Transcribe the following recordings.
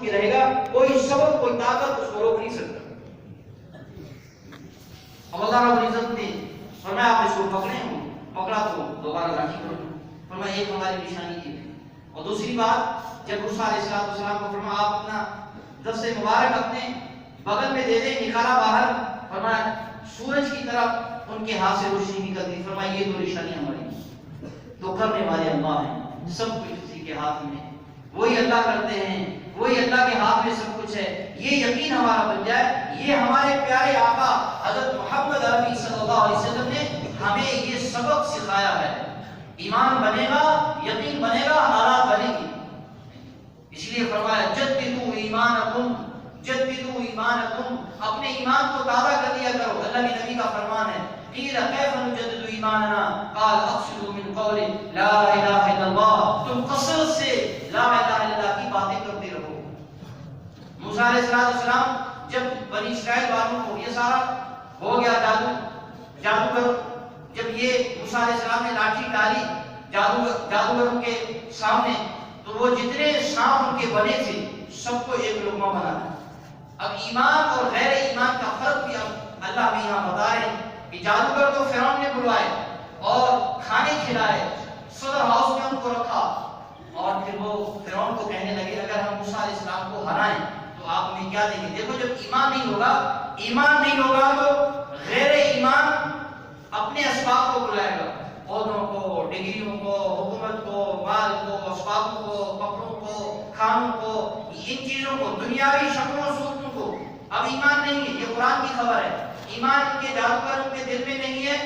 کے رہے گا، کوئی سبب کوئی طاقت اس کو روک نہیں سکتا۔ اب اللہ رب العزت نے فرمایا آپ اس کو پکڑا تو دوبارہ لاٹھی کرو۔ فرمایا ایک ہماری نشانی یہ ہے۔ اور دوسری بات جب موسیٰ علیہ السلام کو فرمایا آپ اپنا دست مبارک اپنے بغل میں دے دیں، نکالا باہر، فرمایا سورج کی طرف ان کے ہاتھ سے روشنی نکلتی۔ فرمایا یہ تو نشانی ہماری، تو کرنے والے اللہ ہیں، سب کچھ اسی کے ہاتھ میں، وہی اللہ کرتے ہیں، وہی اللہ کے ہاتھ میں سب کچھ ہے۔ یہ یقین ہمارا بن جائے، یہ ہمارے پیارے آقا حضرت محمد عربی صلی اللہ علیہ وسلم نے ہمیں یہ سبق سکھایا ہے۔ ایمان بنے گا، یقین بنے گا، حالات بنے گی۔ اس لیے فرمایا جددوا ایمانکم، جددوا ایمانکم، اپنے ایمان کو تازہ کر لیا کرو۔ اللہ کے نبی کا فرمان ہے، قیل کیف نجدد ایماننا قال اقصد من قول لا الہ الا اللہ، تم کثرت سے لا الہ الا اللہ کی باتیں کرتے رہو۔ موسیٰ علیہ السلام جب بنی اسرائیل والوں کو یہ سارا ہو گیا جادوگر، جب یہ موسیٰ علیہ السلام نے لاٹھی ڈالی جادوگروں کے سامنے، تو وہ جتنے سانپ ان کے بنے تھے سب کو ایک لقمہ بنا۔ اب ایمان اور غیر ایمان کا فرق بھی اب اللہ ہمیں یہاں بتا رہے ہیں کہ جادوگر کو فرعون نے بلوائے اور کھانے کھلائے، صدر ہاؤس میں ان کو رکھا، اور پھر وہ فرعون کو کہنے لگے اگر ہم موسیٰ علیہ السلام کو ہرائیں تو آپ ہمیں کیا دیں گے؟ دیکھو جب ایمان نہیں ہوگا تو غیر ایمان اپنے اسباب کو بلائے گا، عہدوں کو، ڈگریوں کو، حکومت کو، مال کو، اسبابوں کو، کپڑوں کو، کھانوں کو، ان چیزوں کو، دنیاوی شکلوں صورتوں کو۔ اب ایمان نہیں ہے، یہ قرآن کی خبر ہے۔ ایمان کے جادوگروں کے دل میں نہیں ہے،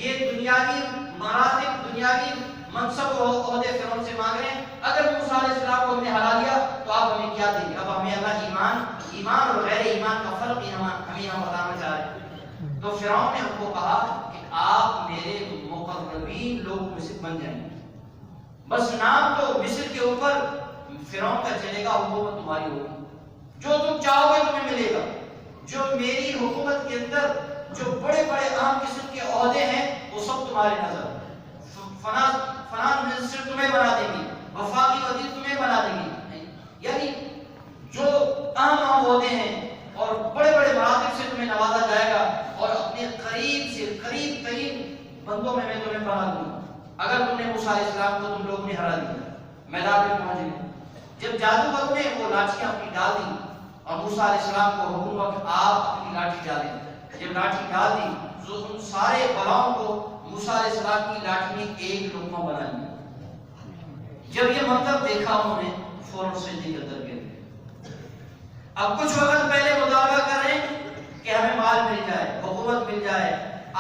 یہ دنیاوی مراتب، دنیاوی منصب اور عہدے فرعون سے مانگ رہے ہیں۔ اگر موسیٰ علیہ السلام کو ہم نے ہرا دیا تو آپ ہمیں کیا دیں گے؟ اب ہمیں اللہ ایمان اور غیر ایمان کا فرق ہمیں یہاں بتانا چاہ رہے ہیں۔ تو فرعون نے ان کو کہا کہ آپ میرے مقربین لوگ میں سے بن جائیں، بس نام تو مصر کے اوپر فرعون کا چلے گا، حکومت تمہاری ہوگی، جو تم چاہو گے تمہیں ملے گا، جو میری حکومت کے اندر جو بڑے بڑے اہم قسم کے عہدے ہیں وہ سب تمہارے نظر، فلاں منسٹر تمہیں بنا دیں گے، وفاقی وزیر تمہیں بنا دیں گے، یعنی جو اہم عہدے ہیں اور بڑے بڑے مراتب سے تمہیں نوازا جائے گا، اور اپنے قریب سے قریب ترین بندوں میں تمہیں بنا دوں گا۔ اگر تم نے موسیٰ علیہ السلام کو تم لوگوں نے ہرا دیا، میدان میں پہنچ گئے، جب جادوگروں نے وہ لاٹھیاں اپنی ڈال دی اور موسیٰ علیہ السلام کو حکم ہوا کہ آپ اپنی لاٹھی ڈالیں، جب لاٹھی ڈال دی تو ان سارے بلاؤں کو موسیٰ علیہ السلام کی لاٹھی نے ایک لقمہ بنا لیا۔ جب یہ منظر دیکھا انہوں نے فوراً سجدے کے اندر گر گئے۔ اب کچھ وقت پہلے مطالبہ کر رہے ہیں کہ ہمیں مال مل جائے، حکومت مل جائے،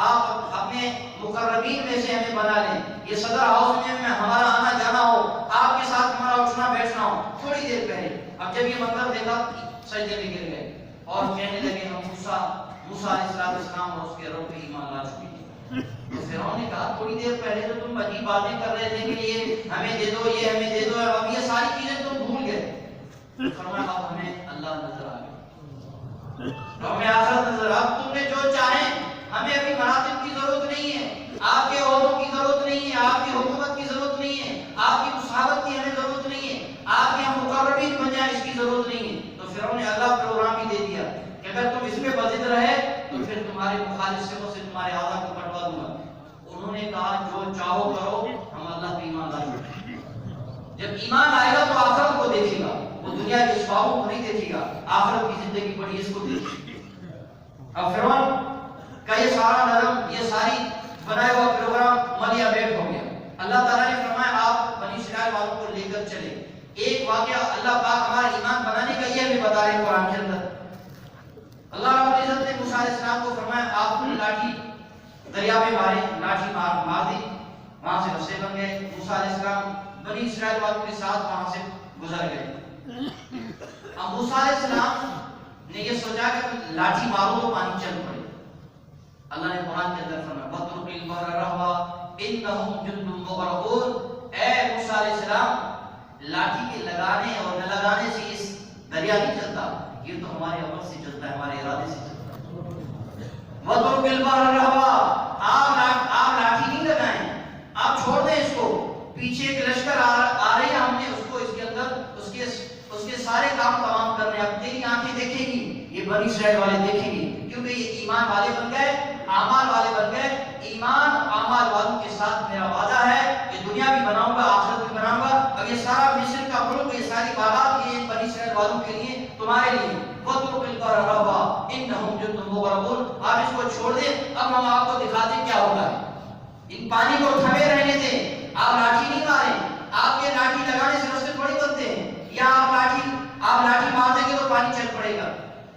آپ اپنے مقربین میں سے ہمیں بنا لیں، یہ صدر ہاؤس میں ہمارا آنا جانا ہو، آپ کے ساتھ ہمارا اٹھنا بیٹھنا ہو۔ تھوڑی دیر پہلے اب جب یہ منظر دیکھا سجدے میں گر گئے اور کہنے لگے ہم موسیٰ علیہ السلام اور اس کے رب پہ ایمان لا چکے ہیں۔ تو فرعون نے کہا تھوڑی دیر پہلے تو تم عجیب باتیں کر رہے تھے کہ یہ ہمیں دے دو، یہ ہمیں دے دو، اب یہ ساری چیزیں تم بھول گئے۔ فرمایا اب ہمیں اللہ نظر آ گیا، ہمیں آخرت نظر، اب تم نے جو چاہیں، ہمیں ابھی مراتب کی ضرورت نہیں ہے، آپ کے عہدوں کی ضرورت نہیں ہے، آپ کی حکومت کی ضرورت نہیں ہے، آپ کی مصاحبت کی ہمیں ضرورت نہیں ہے، آپ کے ہم مقربین بن جائیں اس کی ضرورت نہیں ہے۔ تو فرعون نے اللہ پروگرام بھی دے دیا کہ اگر تم اس میں بضد رہے تو پھر تمہارے مخالفوں سے تمہارے اعضاء کو کٹوا دوں گا۔ انہوں نے کہا جو چاہو کرو، ہم اللہ پہ ایمان لائیں گے۔ جب ایمان آئے گا تو آخرت کو دیکھے گا، وہ دنیا کے اسبابوں کو نہیں دیکھے گا، آخرت کی زندگی بڑی اس کو دیکھے گا۔ اب فرعون کا یہ سارا نظم، یہ ساری بنایا ہوا پروگرام ملیا بیٹھ ہو گیا۔ اللہ تعالیٰ نے فرمایا آپ بنی اسرائیل والوں کو لے کر چلے۔ ایک واقعہ اللہ پاک ہمارا ایمان بنانے کا یہ ہمیں بتا رہے ہیں قرآن کے اندر۔ اللہ رب العزت نے موسیٰ علیہ السلام کو فرمایا آپ نے لاٹھی دریا میں مارے، لاٹھی مار دی، وہاں سے رسے بن گئے۔ موسیٰ علیہ السلام بنی اسرائیل والوں کے ساتھ وہاں سے گزر گئے۔ اب موسیٰ علیہ السلام نے یہ سوچا کہ لاٹھی مارو تو پانی چل پڑے۔ اللہ نے قرآن کے اندر فرمایا وَاتْرُكِ الْبَحْرَ رَهْوًا إِنَّهُمْ جُندٌ مُغْرَقُونَ، اے موسیٰ علیہ السلام لاٹھی کے لگانے اور نہ لگانے سے اس دریا نہیں چلتا، یہ تو ہمارے عمل سے چلتا ہے، ہمارے ارادے سے چلتا ہے۔ وَاتْرُكِ الْبَحْرَ رَهْوًا، آپ لاٹھی نہیں لگائیں، آپ چھوڑ دیں اس کو، پیچھے ایک لشکر آ رہی ہے، ہم نے اس کو اس کے اندر اس کے سارے کام تمام اکبر نے اب تیری آنکھیں دیکھیں گی، یہ بنی اسرائیل والے دیکھیں گے، کیونکہ یہ ایمان والے بن گئے، اعمال والے بن گئے۔ ایمان اعمال والوں کے ساتھ میرا وعدہ ہے کہ دنیا بھی بناؤں گا، آخرت بھی بناؤں گا۔ اب یہ سارا مصر کا ملک، یہ ساری باغات یہ بنی اسرائیل والوں کے لیے، تمہارے لیے۔ وَاتْرُكِ الْبَحْرَ رَهْوًا إِنَّهُمْ جُندٌ مُغْرَقُونَ۔ آپ اس کو چھوڑ دیں، اب ہم آپ کو دکھاتے ہیں کیا ہوگا۔ ان پانی کو تھمے رہنے دیں، آپ لاٹھی نہیں ماریں، آپ کے لاٹھی لگانے سے رستے تھوڑی بنتے ہیں، یا آپ لاٹھی مار دیں گے تو پانی چل پڑے گا۔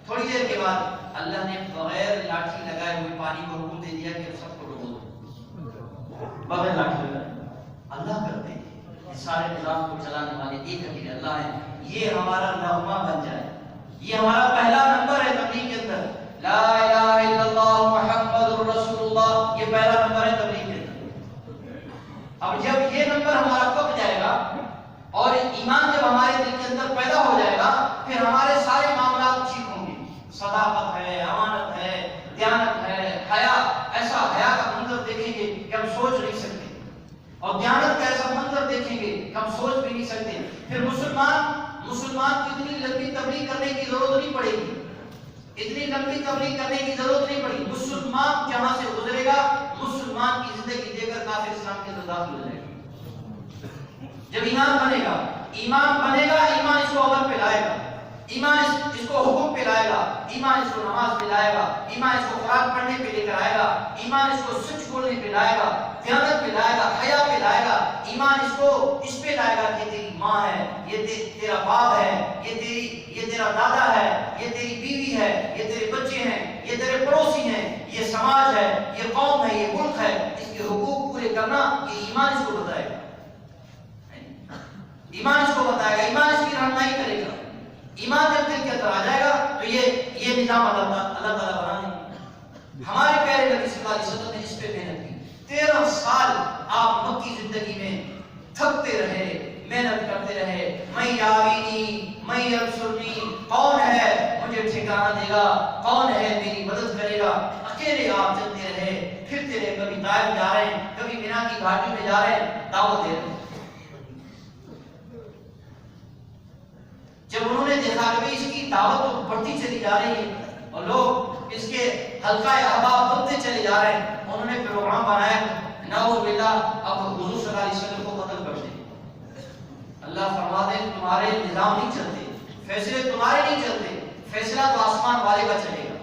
تھوڑی دیر کے بعد اللہ نے بغیر لاٹھی لگائے ہوئے پانی کو حکم دے دیا کہ سب کو ڈبو دو، بغیر لاٹھی لگائے۔ اللہ کرتے ہیں، یہ سارے نظام کو چلانے والے ایک اکیلے اللہ ہیں۔ یہ ہمارا نغمہ بن جائے، یہ ہمارا پہلا نمبر ہے تبلیغ کے اندر، لا الہ الا اللہ محمد رسول اللہ، یہ پہلا نمبر ہے تبلیغ کے اندر۔ اب جب یہ نمبر ہمارا پک جائے گا اور ایمان جب ہمارے دل کے اندر پیدا ہو جائے گا، پھر ہمارے سارے معاملات ٹھیک ہوں گے۔ صداقت ہے، امانت ہے، دیانت ہے، حیا، ایسا حیا کا منظر دیکھیں گے کہ ہم سوچ نہیں سکتے، اور دیانت کا ایسا منظر دیکھیں گے کہ ہم سوچ بھی نہیں سکتے۔ پھر مسلمان کی اتنی لمبی تبلیغ کرنے کی ضرورت نہیں پڑے گی، اتنی لمبی تبلیغ کرنے کی ضرورت نہیں پڑے گی۔ مسلمان جہاں سے گزرے گا، مسلمان کی زندگی دے کر کافر اسلام کے اندر داخل ہو جائے گا۔ جب ایمان بنے گا، ایمان اس کو عمل پہ لائے گا، ایمان اس کو حکم پہ لائے گا، ایمان اس کو نماز پہ لائے گا، ایمان اس کو قرآن پڑھنے پہ لے کر آئے گا، ایمان اس کو سچ بولنے پہ لائے گا، دیانت پہ لائے گا، حیا پہ لائے گا، ایمان اس کو اس پہ لائے گا کہ تیری ماں ہے، یہ تیرا باپ ہے، یہ تیرا دادا ہے، یہ تیری بیوی ہے، یہ تیرے بچے ہیں، یہ تیرے پڑوسی ہیں، یہ سماج ہے، یہ قوم ہے، یہ ملک ہے، اس کے حقوق پورے کرنا، یہ ایمان اس کو بتائے گا، ایمان اس کو بتائے گا، ایمان اس کی رہنمائی کرے گا۔ ایمان جب دل کے اندر آ جائے گا تو یہ نظام اللہ تعالیٰ بنا دیں گے۔ ہمارے پیارے نبی صلی اللہ علیہ وسلم نے اس پہ محنت کی، 13 سال آپ مکی زندگی میں تھکتے رہے، محنت کرتے رہے، میں یاوینی میں ینصرنی، کون ہے مجھے ٹھکانہ دے گا، کون ہے میری مدد کرے گا۔ اکیلے آپ چلتے رہے، پھرتے رہے، کبھی طائف جا رہے ہیں، کبھی مینا کی گھاٹی میں جا رہے ہیں، دعوت دے رہے ہیں۔ جب انہوں نے دیکھا کہ اس کی دعوت تو بڑھتی چلی جا رہی ہے اور لوگ اس کے حلقہ احباب بنتے چلے جا رہے ہیں، انہوں نے پروگرام بنایا، نعوذ باللہ اب حضور صلی اللہ علیہ وسلم کو قتل کر دیں۔ اللہ فرماتے ہیں تمہارے نظام نہیں چلتے، فیصلے تمہارے نہیں چلتے، فیصلہ تو آسمان والے کا چلے گا،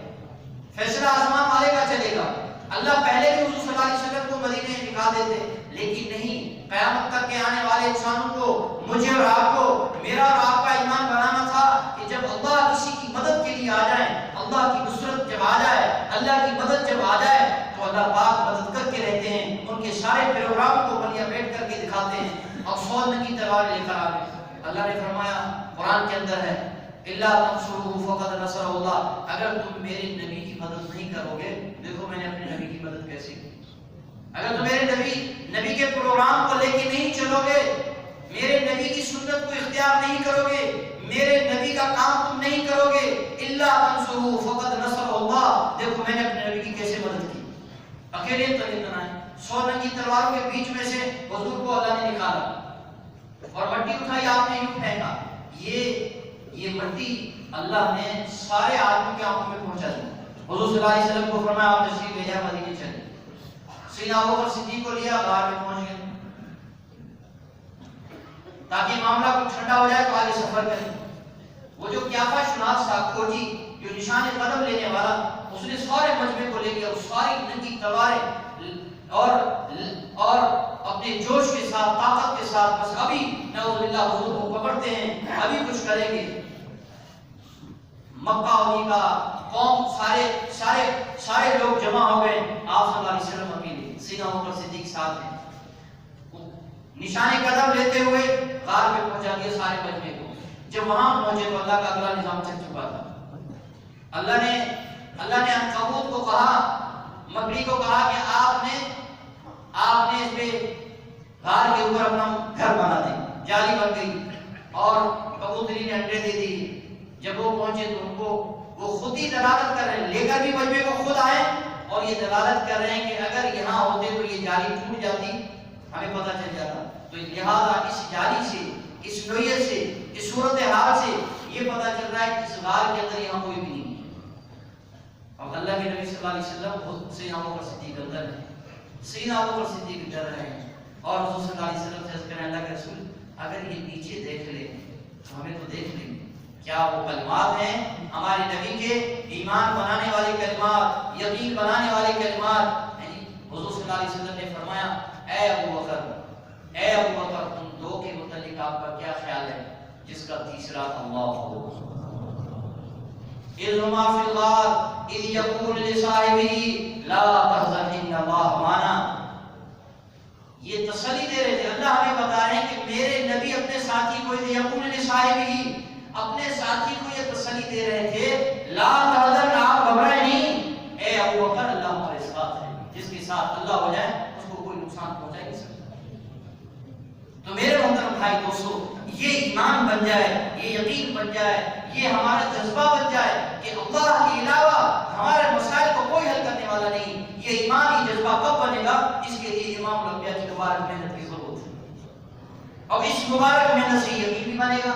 فیصلہ آسمان والے کا چلے گا۔ اللہ پہلے بھی حضور صلی اللہ علیہ وسلم کو مدینے میں نکال دیتے، لیکن نہیں، قیامت تک کے آنے والے انسانوں کو، مجھے اور آپ کو، میرا اور آپ کا ایمان بنانا تھا کہ جب اللہ کسی کی مدد کے لیے آ جائے، اللہ کی نصرت جب آ جائے، اللہ کی مدد جب آ جائے تو اللہ پاک مدد کر کے رہتے ہیں، ان کے سارے پروگرام کو بنیا بیٹھ کر کے دکھاتے ہیں، اور سونے کی تلوار لے کر آ گئے۔ اللہ نے فرمایا قرآن کے اندر ہے، اللہ تنصروہ فقد نصرہ اللہ، اگر تم میرے نبی کی مدد نہیں کرو گے، دیکھو میں نے اپنے نبی کی مدد کیسے کی۔ اگر تم میرے نبی کے پروگرام کو لے کے نہیں چلو گے، میرے نبی کی سنت کو اختیار نہیں کرو گے، میرے نبی کا کام تم نہیں کرو گے، اللہ تنصروہ فقد نصرہ اللہ، دیکھو میں نے اپنے نبی کی کیسے مدد کی۔ اکیلے طریق بنائے، 100 رنگی تلواروں کے بیچ میں سے حضور کو اللہ نے نکالا اور مٹی اٹھائی، آپ نے یوں پھینکا، یہ مٹی اللہ نے سارے آدمیوں کی آنکھوں میں پہنچا دی۔ حضور صلی اللہ علیہ وسلم کو فرمایا آپ تشریف لے جائیں، مدینے چلے۔ سیدنا ابوبکر صدیق کو لیا، غار میں پہنچ گئے تاکہ معاملہ کو ٹھنڈا ہو جائے تو آگے سفر کریں۔ وہ جو قیافہ شناس تھا، کھوجی جو نشان قدم لینے والا، اس نے سارے مجمع کو لے لیا، اس ساری ننگی تلواریں اور اپنے جوش کے ساتھ، طاقت کے ساتھ، بس ابھی نعوذ باللہ حضور کو پکڑتے ہیں، ابھی کچھ کریں گے۔ مکہ ہوئی کا قوم سارے لوگ جمع ہو گئے، آپ صلی اللہ علیہ وسلم اکیلے، سیدنا ابوبکر صدیق ساتھ ہیں، نشان قدم لیتے ہوئے غار میں پہنچا دیا سارے مجمع کو۔ جب وہاں پہنچے تو اللہ کا اگلا نظام چل چکا تھا۔ اللہ نے عنکبوت کو کہا، مکڑی کو کہا کہ آپ نے اس پہ غار کے اوپر اپنا گھر بنا دیں، جالی بن گئی اور کبوتری نے انڈے دے دی۔ جب وہ پہنچے تو ان کو وہ خود ہی دلالت کر رہے ہیں، لے کر بھی مجمع کو خود آئے اور یہ دلالت کر رہے ہیں کہ اگر یہاں ہوتے تو یہ جالی ٹوٹ جاتی، ہمیں پتہ چل جاتا۔ تو لہٰذا اس جالی سے، اس نوعیت سے، اس صورتحال سے یہ پتہ چل رہا ہے کہ اس غار کے اندر یہاں کوئی بھی نہیں ہے. اور اللہ کے نبی صلی اللہ علیہ وسلم خود سیدنا ابوبکر صدیق اندر ہے، سیدنا ابوبکر صدیق ڈر رہے ہیں اور حضور صلی اللہ علیہ وسلم سے عرض کریں اللہ کے رسول اگر یہ پیچھے دیکھ لیں تو ہمیں تو دیکھ لیں گے. کیا وہ کلمات ہیں ہمارے نبی کے ایمان بنانے والے کلمات، یقین بنانے والے کلمات. حضور صلی اللہ علیہ وسلم نے فرمایا اے ابوبکر، اے ابوبکر تم دو کے متعلق آپ کا کیا خیال ہے جس کا تیسرا اللہ ہو. اذ ہما فی الغار اذ یقول لصاحبہ لا تحزن ان اللہ معنا. یہ تسلی دے رہے تھے، اللہ ہمیں بتا رہے ہیں کہ میرے نبی اپنے ساتھی کو یقول لصاحبہ، اپنے ساتھی کو یہ تسلی دے رہے تھے لا تحزن آپ گھبرائیں نہیں، اے ابوبکر اللہ ہمارے ساتھ ہے. جس کے ساتھ اللہ ہو جائے اس کو کوئی نقصان پہنچا نہیں سکتا. تو میرے محترم بھائی دوستو، یہ ایمان بن جائے، یہ یقین بن جائے، یہ ہمارا جذبہ بن جائے کہ اللہ کے علاوہ ہمارے مسائل کو کوئی حل کرنے والا نہیں. یہ ایمانی جذبہ کب بنے گا؟ اس کے لیے امام الانبیاء کی مبارک محنت کی ضرورت ہے. اور اس مبارک محنت سے یقین بھی بنے گا،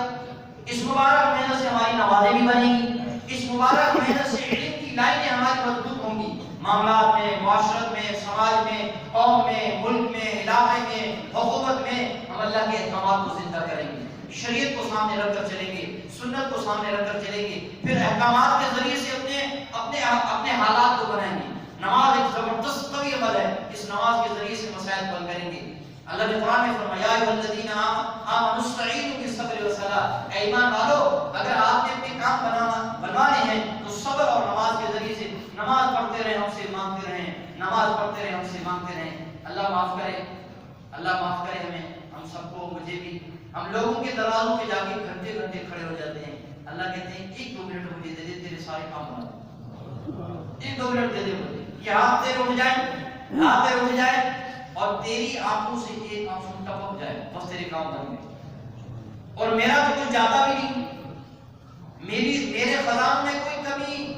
اس مبارک محنت سے ہماری نمازیں بھی بنیں گی، اس مبارک محنت سے علم کی لائنیں ہماری مضبوط ہوں گی. معاملات میں، معاشرت میں، سماج میں، قوم میں، ملک میں، علاقے میں، حکومت میں ہم اللہ کے احکامات کو زندہ کریں گے، شریعت کو سامنے رکھ کر چلیں گے، سنت کو سامنے رکھ کر چلیں گے، پھر احکامات کے ذریعے سے اپنے حالات کو بنائیں گے. نماز ایک زبردست قوی عمل ہے، اس نماز کے ذریعے سے مسائل حل کریں گے. اللہ نے قرآن میں فرمایا یا ایھا الذین آمنوا استعینوا بالصبر والصلاۃ، اے ایمان والو اگر آپ نے اپنے کام بنوانے ہیں تو صبر اور نماز کے ذریعے سے نماز پڑھتے رہیں، ہم سے مانگتے رہیں، نماز پڑھتے رہیں، ہم سے مانگتے رہیں. اللہ معاف کرے، اللہ معاف کرے ہمیں، ہم سب کو، مجھے بھی. ہم لوگوں کے دروازوں پہ جا کے گھنٹے گھنٹے کھڑے ہو جاتے ہیں. اللہ کہتے ہیں 1-2 منٹ مجھے دے دے، تیرے سارے کام بنا دے. 1-2 منٹ دے دے مجھے، یہ ہاتھ تیرے اٹھ جائیں، ہاتھ تیرے اٹھ جائیں اور تیری آنکھوں سے ایک آنسو ٹپک جائے، بس تیرے کام بن گئے. اور میرا تو کچھ جاتا بھی نہیں، میرے خزان میں کوئی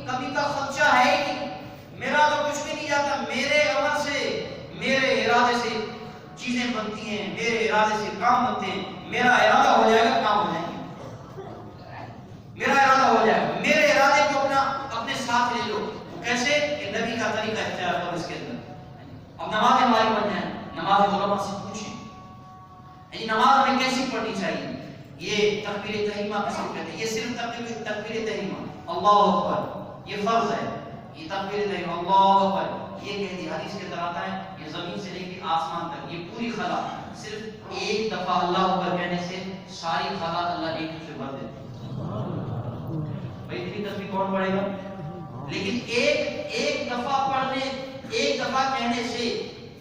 کمی کا خدشہ ہے ہی نہیں، میرا تو کچھ بھی نہیں جاتا. میرے عمل سے، میرے ارادے سے چیزیں بنتی ہیں، میرے ارادے سے کام بنتے ہیں. میرا ارادہ ہو جائے گا کام ہو جائیں گے، میرا ارادہ ہو جائے گا. میرے ارادے کو اپنے ساتھ لے لو. کیسے؟ کہ نبی کا طریقہ اختیار کرو اس کے اندر. اب نماز ہماری بن جائیں، نماز علماء سے پوچھیں نماز ہمیں کیسی پڑھنی چاہیے. یہ تکبیر تحریمہ کس کو کہتے ہیں؟ یہ صرف تکبیر تحریمہ اللہ اکبر یہ فرض ہے. یہ تکبیر تحریمہ اللہ اکبر یہ کہہ دی، حدیث کے اندر آتا ہے یہ زمین سے لے کے آسمان تک یہ پوری خلا صرف ایک دفعہ اللہ اکبر کہنے سے ساری خلا اللہ ایک سے بھر دیتے ہیں. بھائی اتنی تسبیح کون پڑھے گا؟ لیکن ایک دفعہ پڑھنے، ایک دفعہ کہنے سے،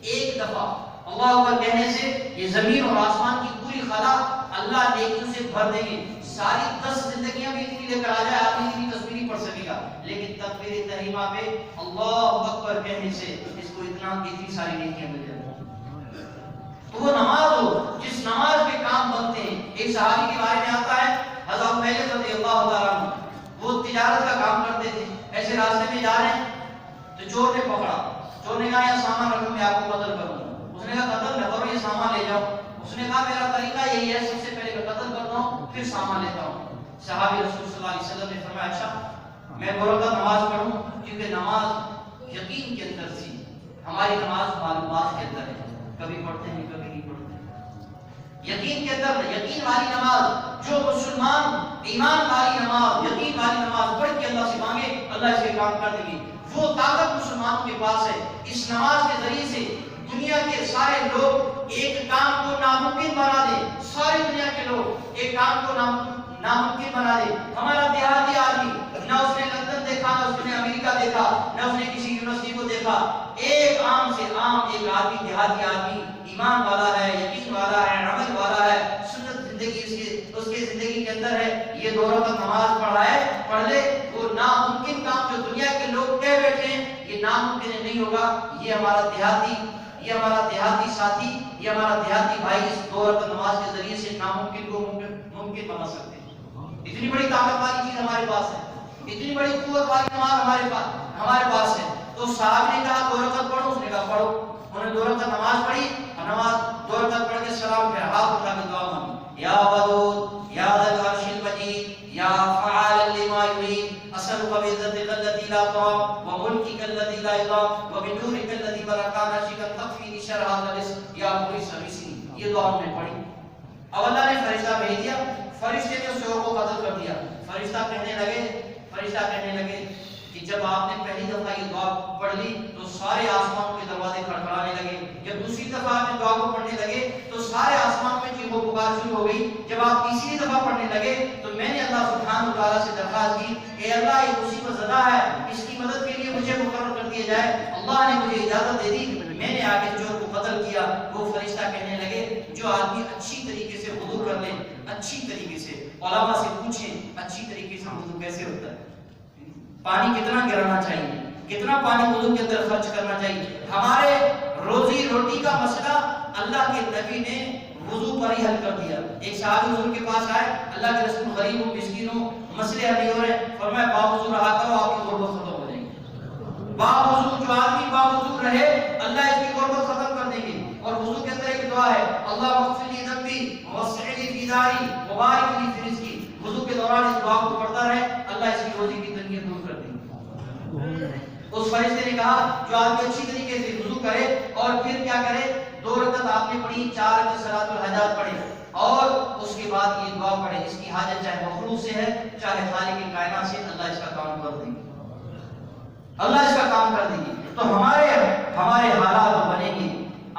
ایک دفعہ اللہ اکبر کہنے سے یہ زمین اور آسمان کی پوری خلا اللہ نیکیوں سے بھر دیں گے. ساری 10 زندگیاں بھی اتنی لے کر آ جائے آدمی اتنی تسبیح نہیں پڑھ سکے گا، لیکن تکبیر تحریمہ پہ اللہ اکبر کہنے سے اس کو اتنی ساری نیکیاں مل جاتی ہیں. تو وہ نماز ہو جس نماز پہ کام بنتے ہیں. ایک صحابی کے بارے میں آتا ہے حضرت پہلے رضی اللہ تعالیٰ عنہ، وہ تجارت کا کام کرتے تھے. ایسے راستے میں جا رہے ہیں تو چور نے پکڑا. چور نے کہا یہ سامان رکھو میں آپ کو قتل کروں. اس نے کہا قتل نہ کرو، یہ سامان لے جاؤ. اس نے کہا میرا طریقہ یہی ہے، سب سے پہلے میں قتل کرتا ہوں پھر سامان لیتا ہوں. صحابی رسول صلی اللہ علیہ وسلم نے فرمایا اچھا میں 2 رکعت نماز پڑھوں، کیونکہ نماز یقین کے اندر تھی، ہماری نماز معلومات کے اندر ہے، کبھی پڑھتے ہیں کبھی نہیں پڑھتے. یقین کے اندر، یقین والی نماز جو مسلمان ایمان والی نماز، یقین والی نماز پڑھ کے اللہ سے مانگے اللہ اس کے کام کر دیں گے. وہ طاقت مسلمانوں کے پاس ہے. اس نماز کے ذریعے سے دنیا کے سارے لوگ ایک کام کو ناممکن بنا دے. ساری دنیا کے لوگ ایک کام کو ناممکن بنا دے. ہمارا دیہاتی آدمی نہ اس نے لندن دیکھا، نہ اس نے امریکہ دیکھا، نہ اس نے کسی یونیورسٹی کو دیکھا. ایک عام سے عام ایک آدمی، دیہاتی آدمی ایمان والا ہے، یقین والا ہے، عمل والا ہے، سنت زندگی اس کے زندگی کے اندر ہے. یہ 2 رکعت نماز پڑھ لے، وہ ناممکن کام جو دنیا کے لوگ کہہ بیٹھے ہیں یہ ناممکن نہیں ہوگا. یہ ہمارا دیہاتی ساتھی، یہ ہمارا دیہاتی بھائی اس 2 رکعت نماز کے ذریعے سے ناممکن کو ممکن بنا سکتے ہیں. اتنی بڑی طاقت والی چیز ہمارے پاس ہے، اتنی بڑی قوت والی نماز ہمارے پاس ہے. تو صاحب نے کہا 2 رکعت پڑھو، اس نے کہا پڑھو. انہوں نے 2 رکعت نماز پڑھی اور نماز 2 رکعت پڑھ کے سلام پھر ہاتھ اٹھا کے دعا مانگی. یا ودود یا ذل عرش المجید یا فعال لما یرید اسألک بعزتک التی لا ترام وملکک الذی لا یرام وبنورک الذی برکانا شکا تکفینی شر ھذا الاسم یا مغیث اغیثنی. یہ دعا ہم نے پڑھی. اب اللہ نے فرشتہ بھیج دیا. فرشتے نے اس شور کو قتل کر دیا. فرشتہ کہنے لگے کہ جب آپ نے پہلی دفعہ یہ دعا پڑھ لی تو سارے آسمان کے دروازے کھڑکھڑانے لگے. جب دوسری دفعہ آپ نے دعا کو پڑھنے لگے تو سارے آسمان میں چیخ و پکار شروع ہو گئی. جب آپ تیسری دفعہ پڑھنے لگے تو میں نے اللہ سبحانہ وتعالیٰ سے درخواست کی اے اللہ یہ مصیبت زدہ ہے, اس کی مدد کے لیے مجھے مقرر کر دیا جائے. اللہ نے مجھے اجازت دے دی. میں نے آ کے چور کو قتل کیا. وہ فرشتہ کہنے لگے جو آدمی اچھی طریقے سے وضو کر لے, اچھی طریقے سے علماء سے پوچھیں اچھی طریقے سے وضو کیسے ہوتا ہے, پانی کتنا گرانا چاہیے, کتنا پانی وضو کے اندر خرچ کرنا چاہیے. ہمارے روزی روٹی کا مسئلہ اللہ کے نبی نے وضو پر ہی حل کر دیا. ایک صحابی حضور کے پاس آئے, اللہ کے رسول غریب ہوں مسکین ہوں مسئلے حل نہیں ہو رہے. فرمایا باوضو رہا کرو آپ کی غربت ختم ہو جائے گی. باوضو جو آدمی باوضو رہے اللہ اس کی غربت ختم کر دیں گے. اور وضو کے اندر ایک دعا ہے اللہ مغفر لی ذنبی ووسع لی فی داری وبارک لی فی رزقی. وضو کے دوران اس دعا کو پڑھتا رہے اللہ اس کی روزی کی تنگی دور کر دیں گے. اس فرشتے نے کہا جو آدمی اچھی طریقے سے وضو کرے اور پھر کیا کرے, 2 رکعت آپ نے پڑھی, 4 رکعت صلاۃ الحاجات پڑھے اور اس کے بعد یہ دعا پڑھے. اس کی حاجت چاہے مخلوق سے ہے چاہے خالق کائنات سے, اللہ اس کا کام کر دیں گے. اللہ اس کا کام کر دیں گے. تو ہمارے حالات بنیں گے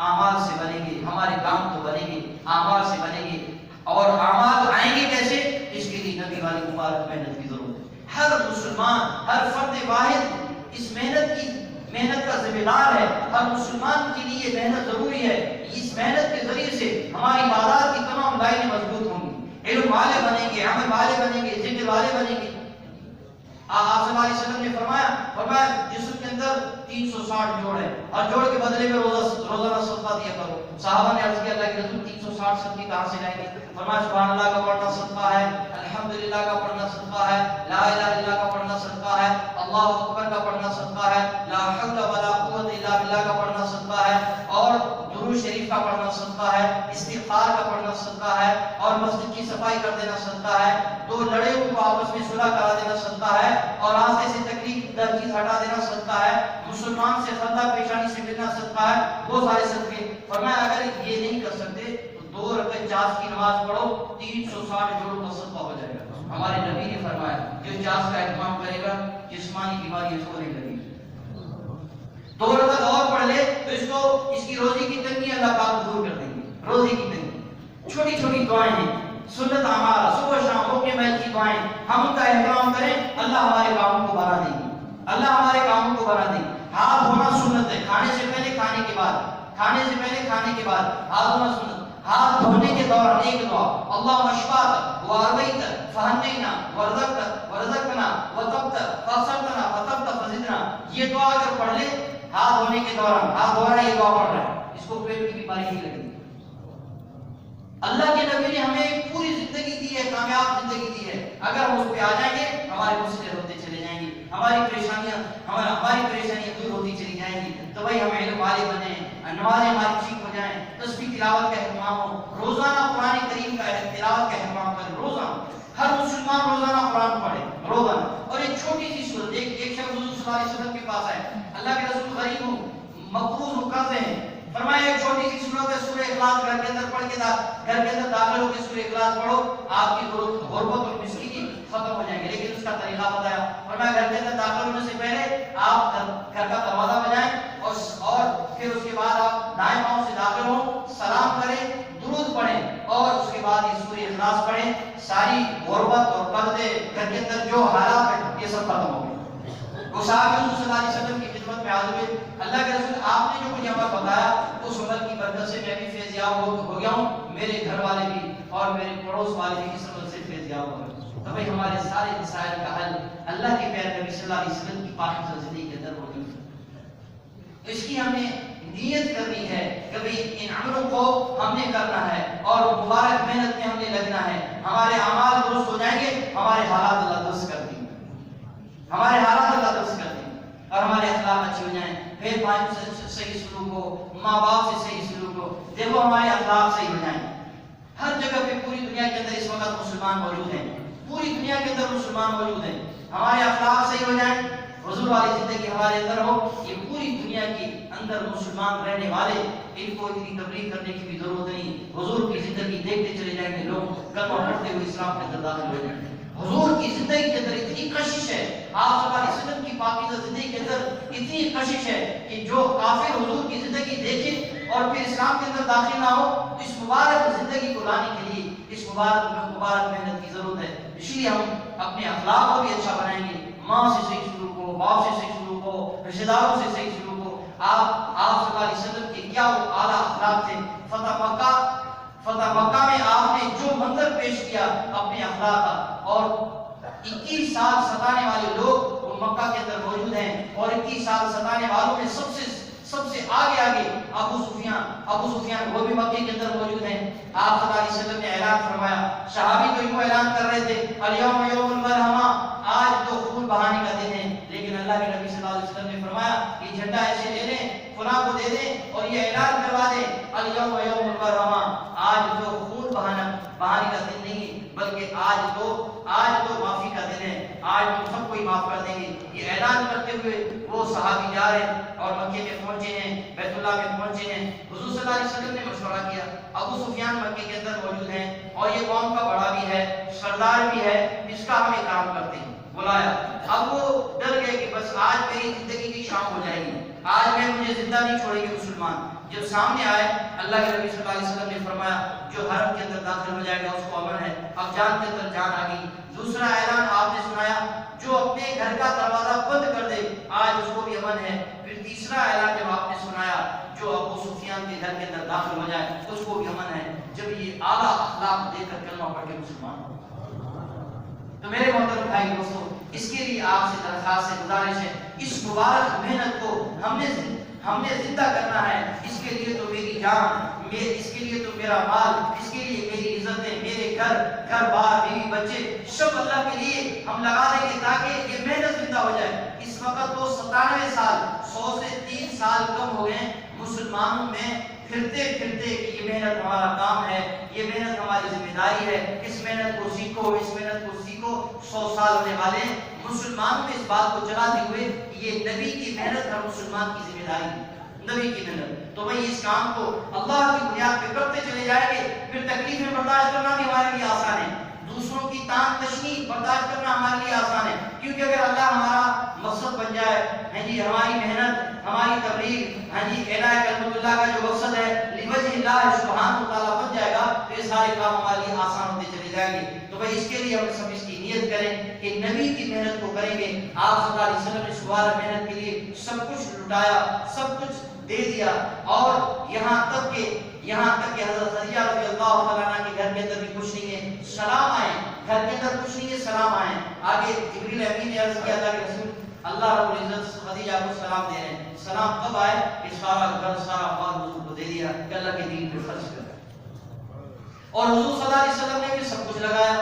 اعمال سے بنیں گے, ہمارے کام تو بنیں گے اعمال سے بنیں گے. اور اعمال آئیں گے کیسے, اس کے لیے نبی والی مبارک محنت کی ضرورت ہے. ہر مسلمان ہر فرد واحد اس محنت کا ذمہ دار ہے. ہر مسلمان کے لیے محنت ضروری ہے. اس محنت کے ذریعے سے ہماری عبادات کی تمام لائنیں مضبوط ہوں گی. علم والے بنیں گے, عمل والے بنیں گے, ذکر والے بنیں گے. آپ صلی اللہ علیہ وسلم نے فرمایا جسم کے اندر 360 جوڑ ہے, ہر جوڑ کے بدلے میں روزانہ صدقہ دیا کرو. صحابہ نے عرض کیا اللہ کے رسول 360 صدقے کہاں سے لائیں گے؟ فرمایا سبحان اللہ کا پڑھنا صدقہ ہے, الحمدللہ کا پڑھنا صدقہ ہے, لا الہ الا اللہ کا پڑھنا صدقہ ہے, اللہ اکبر کا پڑھنا صدقہ ہے, لا حول ولا قوت الا باللہ کا پڑھنا صدقہ ہے, اور درود شریف کا پڑھنا صدقہ ہے, استغفار کا پڑھنا صدقہ ہے, اور مسجد کی صفائی کر دینا صدقہ ہے, 2 لڑے ہوئے کو آپس میں صلح کرا دینا صدقہ ہے, اور راستے سے تکلیف در چیز ہٹا دینا صدقہ ہے, مسلمان سے خندہ پیشانی سے ملنا صدقہ ہے. وہ سارے صدقے. فرمایا اگر یہ نہیں کر سکتے تو 2 رکعت جاز کی نماز پڑھو, 360 جوڑ کا صدقہ ہو جائے گا. ہمارے نبی نے فرمایا جو جاز کا اہتمام کرے گا جسمانی بیماریاں چھوڑنے لگیں گی. 2 رکعت اور پڑھ لے تو اس کی روزی کی تنگی اللہ پاک دور کر دیں گے. روزی کی تنگی. چھوٹی چھوٹی دعائیں ہیں, سنت اعمال, صبح شام روکنے محل کی دعائیں, ہم ان کا احترام کریں, اللہ ہمارے کاموں کو بنا دیں گے. اللہ ہمارے کاموں کو بنا دیں گے. ہاتھ دھونا سنت ہے, کھانے سے پہلے کھانے کے بعد, کھانے سے پہلے کھانے کے بعد ہاتھ دھونا سنت. ہاتھ دھونے کے دوران ایک دعا اللہم اشفاک وارویت فہنینا ورزقنا وطبت فصلتنا وطبت فزدنا. یہ دعا اگر پڑھ لے ہاتھ دھونے کے دوران, ہاتھ دھو رہا ہے یہ دعا پڑھ رہا ہے, اس کو پیٹ کی بیماری نہیں لگے گی. اللہ کے نبی نے ہمیں ایک پوری زندگی دی ہے, کامیاب زندگی دی ہے. اگر ہم اس پہ آ جائیں گے ہمارے مسئلے ہوتے چلے جائیں گے, ہماری پریشانیاں دور ہوتی چلی جائیں گی. تو بھائی ہم علم والے بنیں, نمازیں ہماری ٹھیک ہو جائیں, تسبیح تلاوت کا اہتمام ہو, روزانہ قرآن کریم کا تلاوت کا اہتمام کریں. روزانہ ہر مسلمان روزانہ قرآن پڑھے روزانہ. اور ایک چھوٹی سی صورت, ایک شخص حضور صلی اللہ علیہ وسلم کے پاس آئے, اللہ کے رسول غریب ہوں مقروض ہوں قرض ہیں. فرمایا ایک چھوٹی سی صورت ہے سورہ اخلاص گھر کے اندر پڑھ کے گھر کے اندر داخل ہو کے سورہ اخلاص پڑھو, آپ کی غربت اور مسکینی ختم ہو جائیں گے. لیکن اس کا طریقہ بتایا. فرمایا گھر کے اندر داخل ہونے سے پہلے آپ گھر کا دروازہ بجائیں اور پھر اس کے بعد آپ دائیں پاؤں سے داخل ہوں, سلام کریں, درود پڑھیں, اور اس کے بعد یہ سورہ اخلاص پڑھیں. ساری غربت اور قرضے گھر کے اندر جو حالات ہیں یہ سب ختم ہو گئے. وہ صحابی صلی اللہ علیہ وسلم کی خدمت میں حاضر ہوئے, اللہ کے رسول آپ نے جو مجھے عمل بتایا اس عمل کی برکت سے میں بھی فیض یاب ہو گیا ہوں, میرے گھر والے بھی اور میرے پڑوس والے بھی اس عمل سے فیض یاب ہو گئے. تو بھائی ہمارے سارے مسائل کا حل اللہ کے پیارے نبی صلی اللہ علیہ وسلم کی پاکیزہ زندگی کے اندر موجود ہے. اس کی ہم نے نیت کرنی ہے کہ بھئی ان عملوں کو ہم نے کرنا ہے اور مبارک محنت میں ہم نے لگنا ہے. ہمارے اعمال درست ہو جائیں گے, ہمارے حالات اللہ درست کر دیں گے, ہمارے حالات اللہ درست کر دیں گے, اور ہمارے اخلاق اچھے ہو جائیں. پھر بھائیوں سے صحیح سلوک ہو, ماں باپ سے صحیح سلوک ہو, دیکھو ہمارے اخلاق صحیح ہو جائیں. ہر جگہ پہ پوری دنیا کے اندر اس وقت مسلمان موجود ہیں, پوری دنیا کے اندر مسلمان موجود ہیں، ہمارے اخلاق صحیح ہو جائیں، حضور والی زندگی ہمارے اندر ہو، یہ پوری دنیا کے اندر مسلمان رہنے والے ان کو اتنی تبلیغ کرنے کی بھی ضرورت نہیں، حضور کی زندگی دیکھتے چلے جائیں گے، لوگ کلمہ پڑھتے ہوئے اسلام کے اندر داخل ہو جائیں گے۔ حضور کی زندگی کے اندر اتنی کشش ہے، آپ صلی اللہ علیہ وسلم کی پاکیزہ زندگی کے اندر اتنی کشش ہے کہ جو کافر حضور کی زندگی دیکھے اور پھر اسلام کے اندر داخل نہ ہو، اس مبارک زندگی کو لانے کے لیے اس مبارک محنت کی ضرورت ہے۔ اس لیے ہم اپنے اخلاق کو بھی اچھا بنائیں گے، ماں سے صحیح سلوک ہو، باپ سے صحیح سلوک ہو، رشتہ داروں سے صحیح سلوک ہو۔ آپ صلی اللہ علیہ وسلم کے کیا وہ اعلیٰ اخلاق تھے، فتح مکہ میں آپ نے جو منظر پیش کیا اپنے اخلاق کا، اور 21 سال ستانے والے لوگ وہ مکہ کے اندر موجود ہیں، اور 21 سال ستانے والوں میں سب سے آگے ابو سفیان وہ بھی مکے کے اندر موجود ہیں۔ آپ صلی اللہ علیہ وسلم نے اعلان فرمایا، صحابی تو یوں اعلان کر رہے تھے، الیوم یوم الملحمہ، آج تو خون بہانے کا دن ہے، لیکن اللہ کے نبی صلی اللہ علیہ وسلم نے فرمایا کہ جھنڈا ایسے لے لیں، فلاں کو دے دیں اور یہ اعلان کروا دیں، الیوم یوم الملحمہ، آج تو خون بہانے کا دن نہیں بلکہ آج تو معافی کا دن ہے، آج ہم سب کو ہی معاف کر دیں گے۔ یہ اعلان کرتے ہوئے وہ صحابی جا رہے ہیں اور مکے میں پہنچے ہیں، بیت اللہ میں پہنچے ہیں۔ حضور صلی اللہ علیہ وسلم نے مشورہ کیا، ابو سفیان مکے کے اندر موجود ہیں اور یہ قوم کا بڑا بھی ہے، سردار بھی ہے، اس کا ہم کام کرتے ہیں، بلایا۔ اب وہ ڈر گئے کہ بس آج میری زندگی کی شام ہو جائے گی، آج مجھے زندہ نہیں چھوڑیں گے مسلمان۔ جب سامنے آئے، اللہ کے نبی صلی اللہ علیہ وسلم نے فرمایا جو حرم کے اندر داخل ہو جائے گا اس کو امن ہے، اب جان کے اندر جان آ گئی۔ دوسرا اعلان آپ نے سنایا، جو اپنے گھر کا دروازہ بند کر دے آج اس کو بھی امن ہے۔ پھر تیسرا اعلان جب آپ نے سنایا، جو ابو سفیان کے گھر کے اندر داخل ہو جائے اس کو بھی امن ہے۔ جب یہ اعلیٰ اخلاق دے کر کلمہ پڑھ کے مسلمان ہو، تو میرے محترم بھائی دوستو، اس کے لیے آپ سے درخواست ہے، گزارش ہے، اس مبارک محنت کو ہم نے زندہ کرنا ہے۔ اس کے لیے تو میری جان، اس کے لیے تو میرا مال، اس کے لیے میری عزتیں، میرے گھر بار، بیوی بچے، سب اللہ کے لیے ہم لگا دیں گے تاکہ یہ محنت زندہ ہو جائے۔ اس وقت تو 97 سال، 100 سے 3 سال کم ہو گئے مسلمانوں میں پھرتے کہ یہ محنت ہمارا کام ہے، یہ محنت ہماری ذمہ داری ہے، اس محنت کو سیکھو، اس محنت کو سیکھو۔ 100 سال ہونے والے مسلمانوں میں اس بات کو چلاتے ہوئے یہ نبی کی محنت ہر مسلمان کی ذمہ داری ہے، نبی کی محنت۔ تو بھئی اس کام کو اللہ کی بنیاد پہ کرتے چلے جائیں گے، پھر تکلیفیں برداشت کرنا بھی ہمارے لیے آسان ہے، دوسروں کی تان تشنی برداشت کرنا ہمارے لیے آسان ہے، کیونکہ اگر اللہ ہمارا مقصد بن جائے، ہماری محنت، ہماری تبلیغ، اعلاء کلمت اللہ کا جو مقصد ہے لوجہ اللہ سبحانہ وتعالیٰ بن جائے گا، تو یہ سارے کام ہمارے لیے آسان ہوتے چلے جائیں گے۔ تو بھئی اس کے لیے ہم سب اس کی نیت کریں کہ نبی کی محنت کو کریں گے۔ آپ صلی اللہ علیہ وسلم نے سوال محنت کے لیے سب کچھ لٹایا، سب کچھ دے دیا، اور یہاں تک کہ حضرت خدیجہ رضی اللہ تعالیٰ عنہ کے گھر کے اندر بھی کچھ نہیں ہے، سلام آئے، گھر کے اندر کچھ نہیں ہے، سلام آئے۔ آگے جبریل امین نے عرض کیا تھا کہ رسول اللہ رب العزت خدیجہ کو سلام دے رہے ہیں، سلام کب آئے کہ سارا گھر سارا مال حضور کو دے دیا کہ اللہ کے دین پہ خرچ کر۔ اور حضور صلی اللہ علیہ وسلم نے بھی سب کچھ لگایا،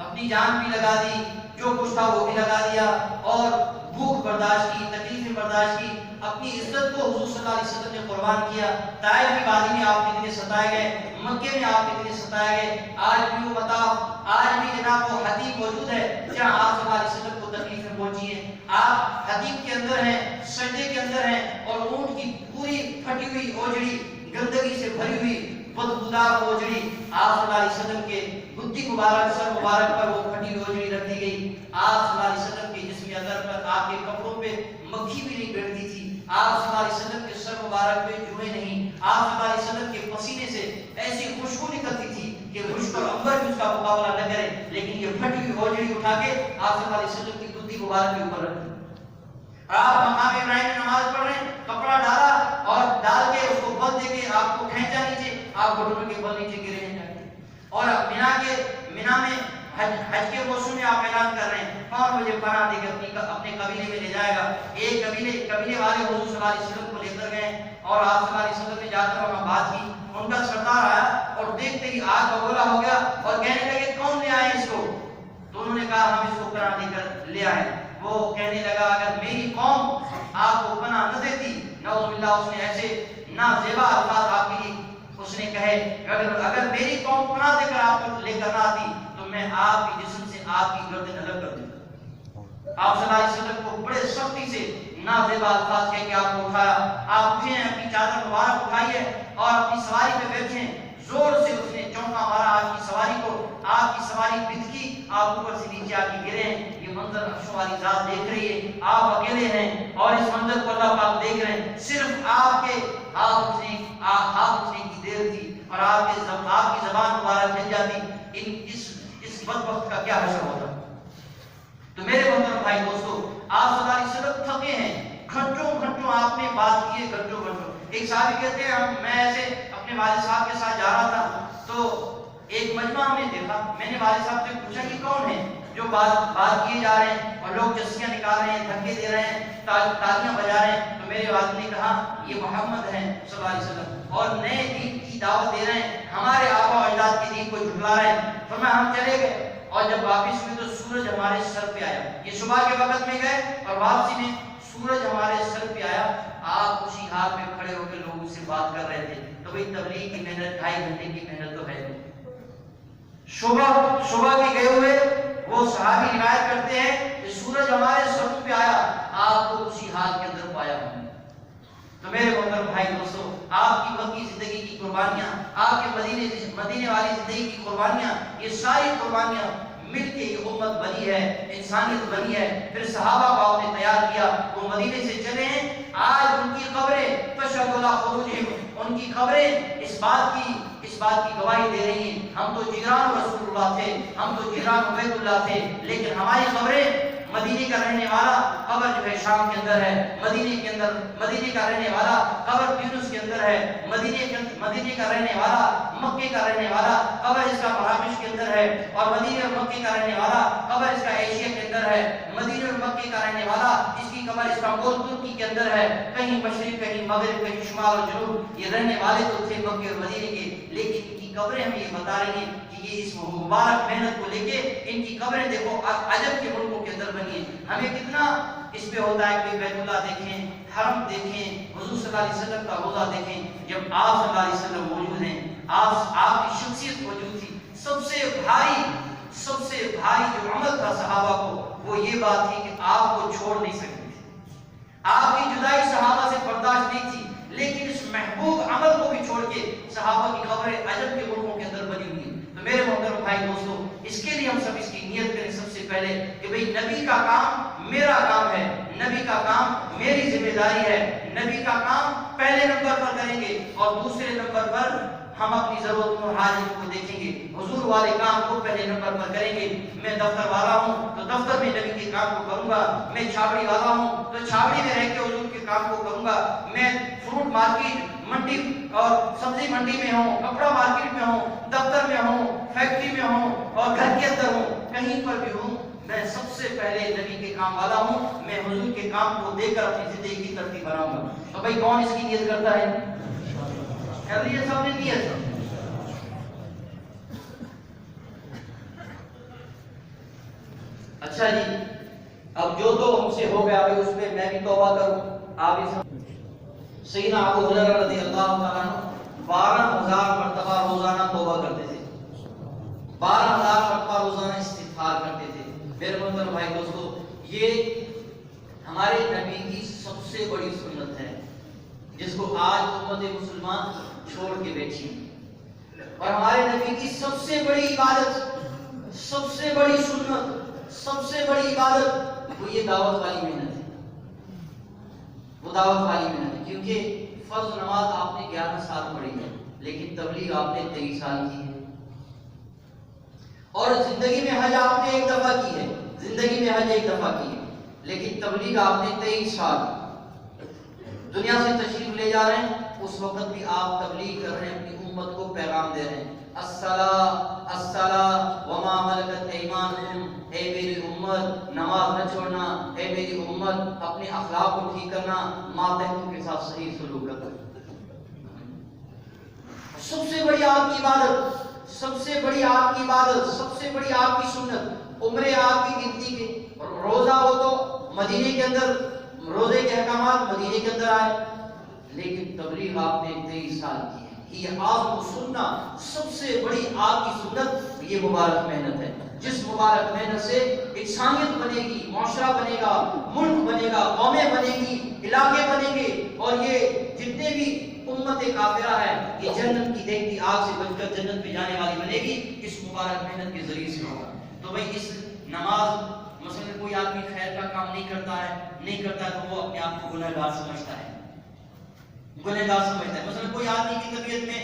اپنی جان بھی لگا دی، جو کچھ تھا وہ بھی لگا دیا، اور بھوک برداشت کی، تکلیفیں برداشت کی، اپنی عزت کو حضور صلی اللہ علیہ وسلم نے قربان کیا۔ طائف کی وادی میں آپ کتنے ستائے گئے، مکے میں آپ کتنے ستائے گئے، آج بھی وہ مطاف، آج بھی جناب وہ حتیب موجود ہے جہاں آپ صلی اللہ علیہ وسلم کو تکلیفیں پہنچی ہیں۔ آپ حتیب کے اندر ہیں، سجدے کے اندر ہیں، اور اونٹ کی پوری پھٹی ہوئی اوجڑی، گندگی سے بھری ہوئی بدبودار اوجڑی آپ صلی اللہ علیہ وسلم کے گدی مبارک، سر مبارک پر وہ پھٹی ہوئی اوجڑی رکھ دی گئی۔ آپ صلی اللہ علیہ وسلم کے جسم اظہر پر، آپ کے کپڑوں پہ مکھی بھی نہیں بیٹھتی تھی، آپ صلی اللہ علیہ وسلم کے سر مبارک پہ جوئیں نہیں، آپ صلی اللہ علیہ وسلم کے پسینے سے ایسی خوشبو نکلتی تھی کہ مشک اور عنبر بھی اس کا مقابلہ نہ کرے، لیکن یہ پھٹی ہوئی اوجڑی اٹھا کے آپ صلی اللہ علیہ وسلم کی گدی مبارک کے اوپر رکھ دی۔ آپ مقام ابراہیم میں نماز پڑھ رہے ہیں، کپڑا ڈالا اور ڈال کے اس کو بل دے کے آپ کو کھینچا نیچے، آپ گھٹنوں کے بل نیچے گرے ہیں، اور مینا میں حج کے موسم میں آپ اعلان کر رہے ہیں کون مجھے پناہ دے کے اپنے قبیلے میں لے جائے گا۔ ایک قبیلے والے حضور صلی اللہ علیہ وسلم کو لے کر گئے، اور آپ صلی اللہ علیہ وسلم نے جا کر وہاں بات کی۔ ان کا سردار آیا اور دیکھتے ہی آگ بگولا ہو گیا اور کہنے لگے کون لے آئے اس کو؟ تو انہوں نے کہا ہم اس کو پناہ دے کر لے آئے۔ وہ کہنے لگا اگر میری قوم آپ کو پناہ نہ دیتی، نعوذ باللہ، اس نے ایسے نازیبا الفاظ آپ کے لیے اس نے کہے، اگر میری قوم پناہ دے کر آپ کو لے کر نہ آتی تو میں آپ کے جسم سے آپ کی گردن الگ کر دیتا. آپ صلی اللہ علیہ وسلم کو بڑے سختی سے نازیبا الفاظ کہہ کے آپ کو اٹھایا. آپ اٹھے ہیں, اپنی چادر مبارک اٹھائیے اور اپنی سواری پہ بیٹھے. زور سے اس نے چونکا مارا آپ کی سواری کو. آپ کی سواری بتکی, آپ اوپر سے نیچے آ کے گرے ہیں. یہ منظر عرش والی ذات دیکھ رہی ہے, آپ اکیلے ہیں اور اس منظر کو اللہ پاک دیکھ رہے ہیں. صرف آپ کے ہاتھ اٹھنے کی دیر تھی اور آپ کی زبان مبارک ہل جاتی. اس بدبخت کا کیا حشر ہوتا. تو میرے محترم بھائی دوستو, آپ صلی اللہ علیہ وسلم تھکے ہیں, گھنٹوں آپ نے بات کی ہے, گھنٹوں. ایک صحابی کہتے ہیں میں ایسے اپنے والد صاحب کے ساتھ جا رہا تھا تو ایک مجمع ہم نے دیکھا. میں نے والد صاحب سے پوچھا کہ کون ہے جو بات کیے جا رہے ہیں اور لوگ جسیاں نکال رہے ہیں, دھکے دے رہے ہیں, تالیاں بجا رہے ہیں. تو میرے والد نے کہا یہ محمد ہیں صلی اللہ علیہ وسلم اور نئے دین کی دعوت دے رہے ہیں, ہمارے آبا و اجداد کے دین کو جھٹلا رہے ہیں. فرمایا ہم چلے گئے اور جب واپس ہوئے تو سورج ہمارے سر پہ آیا. یہ صبح کے وقت میں گئے اور واپسی میں سورج ہمارے سر پہ آیا. آپ اسی حال میں کھڑے ہو کے لوگوں سے بات کر رہے تھے. تو بھئی تبلیغ کی محنت 2.5 گھنٹے کی محنت تو ہے. صبح کے گئے ہوئے وہ صحابی روایت کرتے ہیں کہ سورج ہمارے سر پہ آیا, آپ کو اسی حال کے اندر پایا ہوں. تو میرے محترم بھائی دوستو, آپ کی مکی زندگی کی قربانیاں, آپ کے مدینے والی زندگی کی قربانیاں, یہ ساری قربانیاں مل کے یہ امت بنی ہے, انسانیت بنی ہے. پھر صحابہ کو آپ نے تیار کیا, وہ مدینے سے چلے ہیں. آج ان کی قبریں تشہد علی خروجہم, ان کی قبریں اس بات کی گواہی دے رہی ہیں ہم تو جیران رسول اللہ تھے, ہم تو جیران عبید اللہ تھے, لیکن ہماری قبریں, مدینے کا رہنے والا قبر جو ہے شام کے اندر ہے, مدینے کا رہنے والا قبر یونس کے اندر ہے, مدینے کا رہنے والا مکے کا رہنے والا قبر اس کا مراکش کے اندر ہے, اور مدینے اور مکے کا رہنے والا قبر اس کا ایشیا کے اندر ہے, مدینے اور مکے کا رہنے والا اس کی قبر استنبول ترکی کے اندر ہے. کہیں مشرق, کہیں مغرب, کہیں شمال اور جنوب, یہ رہنے والے تو تھے مکے اور مدینے کے, لیکن ان کی قبریں ہمیں یہ بتا رہی ہیں کہ یہ اس مبارک محنت کو لے کے ان کی قبریں دیکھو عجب کے ملکوں کے اندر بنی ہیں. ہمیں کتنا اس پہ ہوتا ہے کہ بیت اللہ دیکھیں, حرم دیکھیں, حضور صلی اللہ علیہ وسلم کا روضہ دیکھیں. جب آپ صلی اللہ علیہ وسلم موجود ہیں, آپ کی شخصیت موجود تھی, سب سے بھاری جو عمل تھا صحابہ کو وہ یہ بات تھی کہ آپ کو چھوڑ نہیں سکتے تھے. آپ کی جدائی صحابہ سے برداشت نہیں تھی, لیکن اس محبوب عمل کو بھی چھوڑ کے صحابہ کی قبریں عجب کے ملکوں کے اندر بنی ہوئی. تو میرے محترم بھائی دوستو, اس کے لیے ہم سب اس کی نیت کریں سب سے پہلے کہ بھئی نبی کا کام میرا کام ہے, نبی کا کام میری ذمہ داری ہے. نبی کا کام پہلے نمبر پر کریں گے اور دوسرے نمبر پر ہم اپنی ضرورت اور حاجت کو دیکھیں گے. حضور والے کام کو پہلے نمبر پر کریں گے. میں دفتر والا ہوں تو دفتر میں نبی کے کام کو کروں گا. میں چھاوڑی والا ہوں تو چھاوڑی میں رہ کے حضور کے کام کو کروں گا. میں فروٹ مارکیٹ, منڈی اور سبزی منڈی میں ہوں, کپڑا مارکیٹ میں ہوں, دفتر میں ہوں, فیکٹری میں ہوں اور گھر کے اندر ہوں, کہیں پر بھی ہوں, میں سب سے پہلے نبی کے کام والا ہوں. میں حضور کے کام کو دے کر اپنی زندگی کی ترتیب بناؤں گا. تو بھائی کون اس کی نیت کرتا ہے؟ کر لیے سب نے نیت. اچھا جی, اب جو تو ہم سے ہو گیا اس پہ میں بھی توبہ کروں. آپ اس سیدنا ابو ہریرہ رضی اللہ تعالیٰ عنہ 12,000 مرتبہ روزانہ توبہ کرتے تھے, 12,000 مرتبہ روزانہ استغفار کرتے تھے. میرے محترم بھائی دوستو, یہ ہمارے نبی کی سب سے بڑی سنت ہے جس کو آج امت مسلمان چھوڑ کے بیٹھی ہے. اور ہمارے نبی کی سب سے بڑی عبادت, سب سے بڑی سنت, سب سے بڑی عبادت وہ یہ دعوت والی محنت ہے. وہ دعوت والی محنت ہے, کیونکہ فرض نماز آپ نے 11 سال پڑھی ہے, لیکن تبلیغ آپ نے 23 سال کی ہے. اور زندگی میں حج آپ نے ایک دفعہ کی ہے, زندگی میں حج ایک دفعہ کی ہے, لیکن تبلیغ آپ نے 23 سال. دنیا سے تشریف لے جا رہے ہیں, اس وقت بھی آپ تبلیغ کر رہے ہیں, اپنی امت کو پیغام دے رہے ہیں. الصلاۃ وما ملکت ایمانکم, اے میری امت نماز نہ چھوڑنا, اے میری امت اپنے اخلاق کو ٹھیک کرنا, ماتحتوں کے ساتھ صحیح سلوک کرنا. سب سے بڑی آپ کی عبادت, سب سے بڑی آپ کی عبادت, سب سے بڑی آپ کی سنت, عمرے آپ کی گنتی کے. روزہ ہو تو مدینے کے اندر, روزے کے احکامات مدینے کے اندر آئے, لیکن تبلیغ آپ نے 23 سال کی ہے. یہ آپ کو سننا سب سے بڑی آپ کی سنت, یہ مبارک محنت ہے. جس مبارک محنت سے انسانیت بنے گی، معاشرہ بنے گا، ملک بنے گا، قومیں بنے گی، علاقے بنیں گے، اور یہ جتنے بھی امت کافرہ ہے یہ جنت کی دیکھتی آگ سے بچ کر جنت میں جانے والی بنے گی، اس مبارک محنت کے ذریعے سے ہوگا۔ تو بھائی اس نماز مثلا کوئی آدمی خیر کا کام نہیں کرتا ہے تو وہ اپنے آپ کو گنہگار سمجھتا ہے، مثلا کوئی آدمی کی طبیعت میں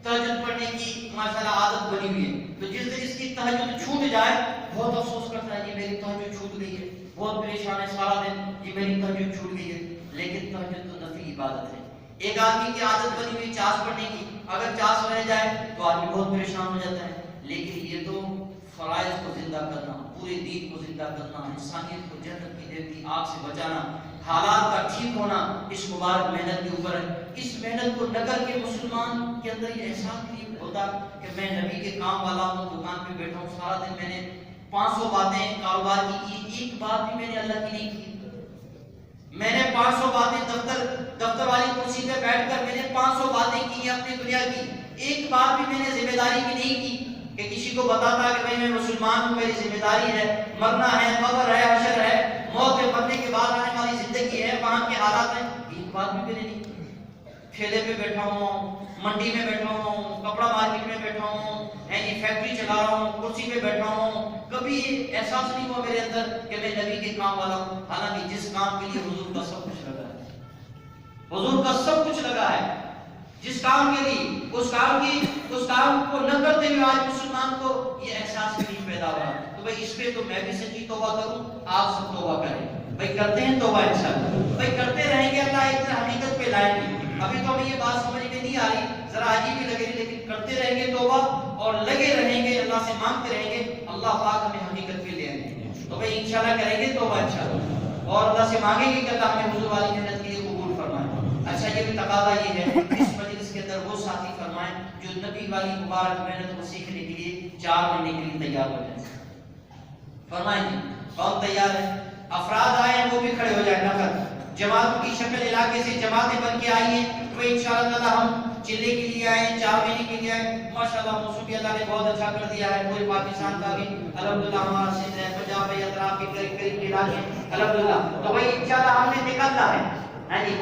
تہجد پڑھنے کی ماشاءاللہ عادت بنی ہوئی ہے، تو جس دن اس کی تہجد چھوٹ جائے بہت افسوس کرتا ہے کہ میری تہجد چھوٹ گئی ہے، بہت پریشان ہے سارا دن کہ میری تہجد چھوٹ گئی ہے۔ لیکن تہجد تو نفلی عبادت ہے۔ ایک آدمی کی عادت بنی ہوئی چاس پڑھنے کی، اگر چاس رہ جائے تو آدمی بہت پریشان ہو جاتا ہے، لیکن یہ تو فرائض کو زندہ کرنا، پورے دین کو زندہ کرنا، انسانیت کو جنت کی دیکھتی آگ سے بچانا، حالات کا ٹھیک ہونا اس مبارک محنت کے اوپر ہے۔ اس محنت کو نہ کر کے مسلمان کے اندر یہ احساس نہیں ہوتا کہ میں نبی کے کام والا ہوں، دکان پہ بیٹھا ہوں، سارا دن میں نے 500 باتیں کاروبار کی، ایک بات بھی میں نے اللہ کی نہیں کی، میں نے 500 باتیں دفتر والی کرسی پہ بیٹھ کر میں نے 500 باتیں کی اپنی دنیا کی، ایک بات بھی میں نے ذمہ داری کی نہیں کی کہ کسی کو بتاتا کہ بھائی میں مسلمان ہوں، میری ذمہ داری ہے، مرنا ہے، قبر ہے، حشر ہے، موت کے مرنے کے بعد آنے والی زندگی ہے، وہاں کے حالات ہیں، ایک بات بھی میں نے نہیں کی۔ ٹھیلے پہ بیٹھا ہوں، منڈی میں بیٹھا ہوں، کپڑا مارکیٹ میں بیٹھا ہوں، فیکٹری چلا رہا ہوں، کرسی پہ بیٹھا ہوں، کبھی احساس نہیں ہوا میرے اندر کہ میں نبی کے کام والا ہوں، حالانکہ جس کام کے لیے حضور کا سب کچھ لگا ہے، حضور کا سب کچھ لگا ہے، جس کام کے لیے اس کام کو نہ کرتے ہوئے آج مسلمان کو یہ احساس نہیں پیدا ہوا۔ تو بھائی اس پہ تو میں بھی سچی توبہ کروں، آپ سب توبہ کریں، بھائی کرتے ہیں توبہ انشاءاللہ، بھائی کرتے رہیں گے اللہ ایک دن حقیقت پہ لائیں گے۔ ابھی تو ہمیں یہ بات سمجھ میں نہیں آ رہی، ذرا عجیب بھی لگے گی، لیکن کرتے رہیں گے توبہ اور لگے رہیں گے، اللہ سے مانگتے رہیں گے، اللہ پاک ہمیں حقیقت پہ لے آئیں گے۔ تو بھائی انشاءاللہ کریں گے توبہ انشاءاللہ، اور اللہ سے مانگیں گے کہ اللہ ہمیں حضور والی جنت کے لیے قبول فرمائے۔ اچھا یہ بھی تقاضا یہ ہے اس مجلس کے اندر وہ ساتھی فرمائیں جو نبی والی مبارک محنت کو سیکھنے کے لیے 4 مہینے کے لیے تیار ہو جائیں، فرمائیں جی کون تیار ہے؟ افراد آئے ہیں وہ بھی کھڑے ہو جائیں، نفر جماعت کی شکل علاقے سے جماعتیں بن کے آئی ہیں، وہ انشاءاللہ تعالی ہم چلے کے لیے آئے ہیں، 4 مہینے کے لیے آئے، ماشاءاللہ موسم بھی اللہ نے بہت اچھا کر دیا ہے، پورے پاکستان کا بھی الحمدللہ، ہمارا سندھ ہے، پنجاب ہے، اطراف کے قریب کے علاقے الحمدللہ، تو بھائی انشاءاللہ ہم نے نکلنا ہے،